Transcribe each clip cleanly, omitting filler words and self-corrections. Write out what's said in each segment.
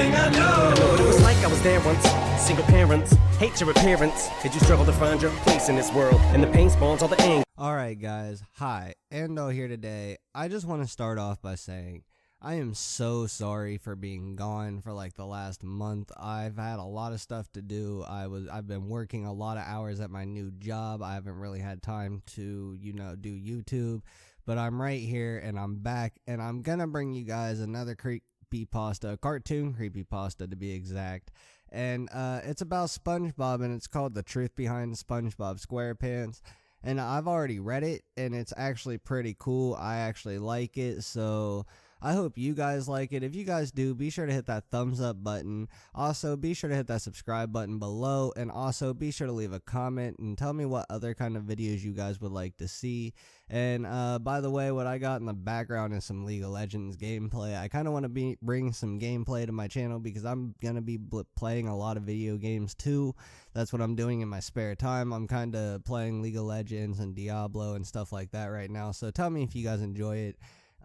everything I know. I know what it was like, I was there once. Single parents, hate your appearance. Did you struggle to find your place in this world? And the pain spawns all the anger. Alright guys, hi, Andaull here today. I just want to start off by saying I am so sorry for being gone for like the last month. I've had a lot of stuff to do. I've been working a lot of hours at my new job. I haven't really had time to, do YouTube, but I'm right here and I'm back, and I'm gonna bring you guys another creepypasta, a cartoon creepypasta to be exact. And it's about SpongeBob, and it's called The Truth Behind SpongeBob Squarepants. And I've already read it, and it's actually pretty cool. I actually like it, so I hope you guys like it. If you guys do, be sure to hit that thumbs up button. Also, be sure to hit that subscribe button below, and also be sure to leave a comment and tell me what other kind of videos you guys would like to see. And by the way, what I got in the background is some League of Legends gameplay. I kind of want to bring some gameplay to my channel because I'm going to be playing a lot of video games too. That's what I'm doing in my spare time. I'm kind of playing League of Legends and Diablo and stuff like that right now. So tell me if you guys enjoy it.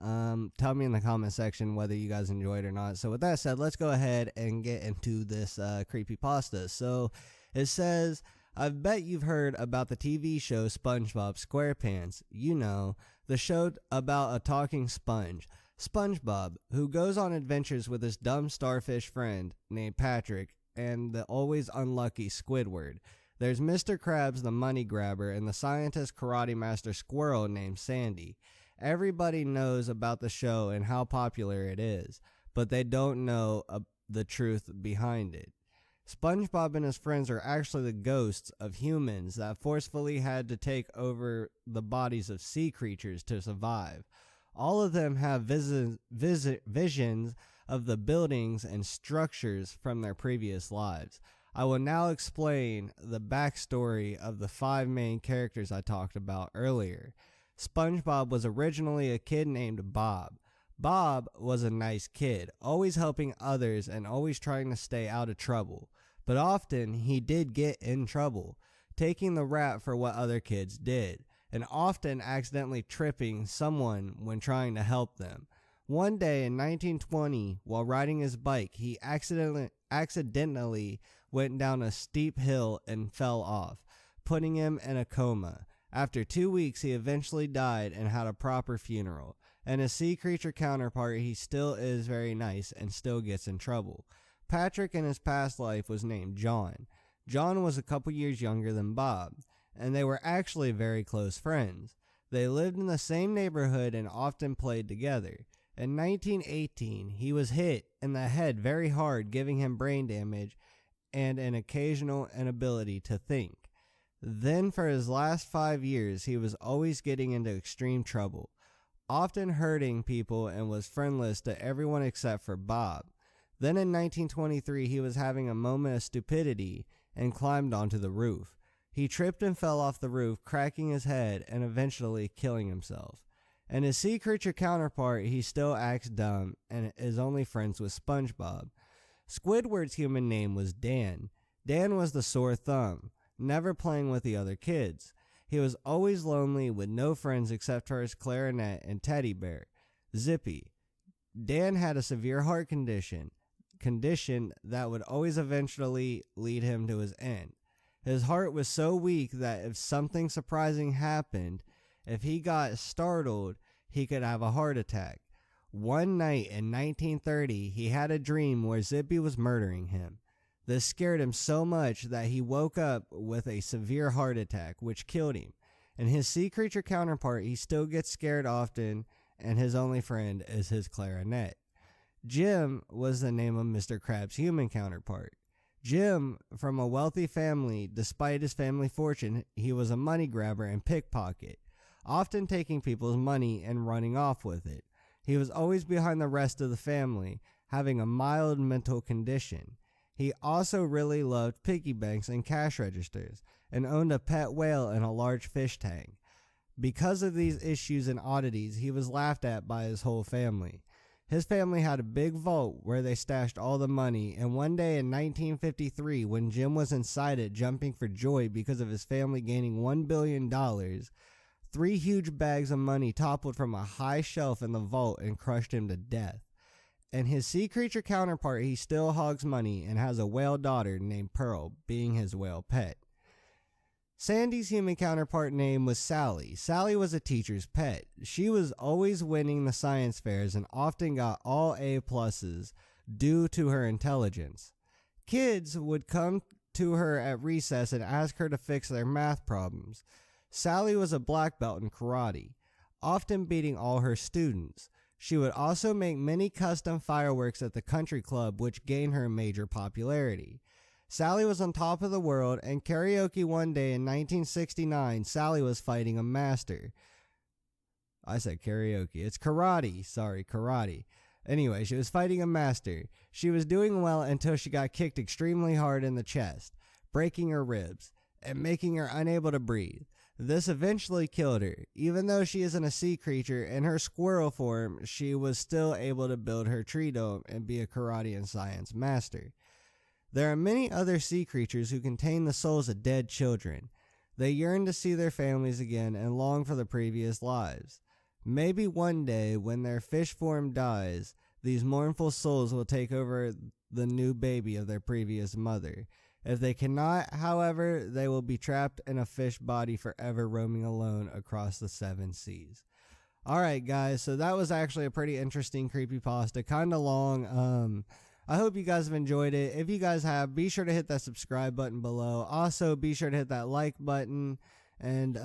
Tell me in the comment section whether you guys enjoy it or not. So with that said, let's go ahead and get into this creepypasta. So it says, I bet you've heard about the TV show SpongeBob Squarepants. You know, the show about a talking sponge, SpongeBob, who goes on adventures with his dumb starfish friend named Patrick and the always unlucky Squidward. There's Mr. Krabs the money grabber and the scientist karate master squirrel named Sandy. Everybody knows about the show and how popular it is, but they don't know the truth behind it. SpongeBob and his friends are actually the ghosts of humans that forcefully had to take over the bodies of sea creatures to survive. All of them have visions of the buildings and structures from their previous lives. I will now explain the backstory of the 5 main characters I talked about earlier. SpongeBob was originally a kid named Bob. Bob was a nice kid, always helping others and always trying to stay out of trouble. But often he did get in trouble, taking the rap for what other kids did, and often accidentally tripping someone when trying to help them. One day in 1920, while riding his bike, he accidentally went down a steep hill and fell off, putting him in a coma. After 2 weeks, he eventually died and had a proper funeral. And his sea creature counterpart, he still is very nice and still gets in trouble. Patrick in his past life was named John. John was a couple years younger than Bob, and they were actually very close friends. They lived in the same neighborhood and often played together. In 1918, he was hit in the head very hard, giving him brain damage and an occasional inability to think. Then for his last 5 years, he was always getting into extreme trouble, often hurting people, and was friendless to everyone except for Bob. Then in 1923, he was having a moment of stupidity and climbed onto the roof. He tripped and fell off the roof, cracking his head and eventually killing himself. And his sea creature counterpart, he still acts dumb and is only friends with SpongeBob. Squidward's human name was Dan. Dan was the sore thumb, never playing with the other kids. He was always lonely with no friends except for his clarinet and teddy bear, Zippy. Dan had a severe heart condition that would always eventually lead him to his end. His heart was so weak that if something surprising happened, if he got startled, he could have a heart attack. One night in 1930, he had a dream where Zippy was murdering him. This scared him so much that he woke up with a severe heart attack, which killed him. And his sea creature counterpart, he still gets scared often, and his only friend is his clarinet. Jim was the name of Mr. Krabs' human counterpart. Jim, from a wealthy family, despite his family fortune, he was a money grabber and pickpocket, often taking people's money and running off with it. He was always behind the rest of the family, having a mild mental condition. He also really loved piggy banks and cash registers, and owned a pet whale and a large fish tank. Because of these issues and oddities, he was laughed at by his whole family. His family had a big vault where they stashed all the money, and one day in 1953, when Jim was inside it jumping for joy because of his family gaining $1 billion, 3 huge bags of money toppled from a high shelf in the vault and crushed him to death. And his sea creature counterpart, he still hogs money and has a whale daughter named Pearl, being his whale pet. Sandy's human counterpart name was Sally. Sally was a teacher's pet. She was always winning the science fairs and often got all A+s due to her intelligence. Kids would come to her at recess and ask her to fix their math problems. Sally was a black belt in karate, often beating all her students. She would also make many custom fireworks at the country club, which gained her major popularity. Sally was on top of the world, and karaoke one day in 1969, Sally was fighting a master. I said karaoke. It's karate. Sorry, karate. Anyway, she was fighting a master. She was doing well until she got kicked extremely hard in the chest, breaking her ribs, and making her unable to breathe. This eventually killed her. Even though she isn't a sea creature, in her squirrel form, she was still able to build her tree dome and be a karate and science master. There are many other sea creatures who contain the souls of dead children. They yearn to see their families again and long for the previous lives. Maybe one day, when their fish form dies, these mournful souls will take over the new baby of their previous mother. If they cannot, however, they will be trapped in a fish body forever, roaming alone across the 7 seas. Alright guys, so that was actually a pretty interesting creepypasta, kind of long. I hope you guys have enjoyed it. If you guys have, be sure to hit that subscribe button below. Also, be sure to hit that like button. And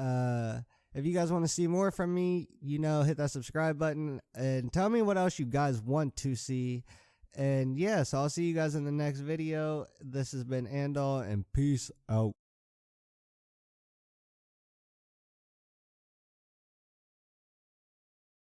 if you guys want to see more from me, hit that subscribe button. And tell me what else you guys want to see. And yes, I'll see you guys in the next video. This has been Andaull, and peace out.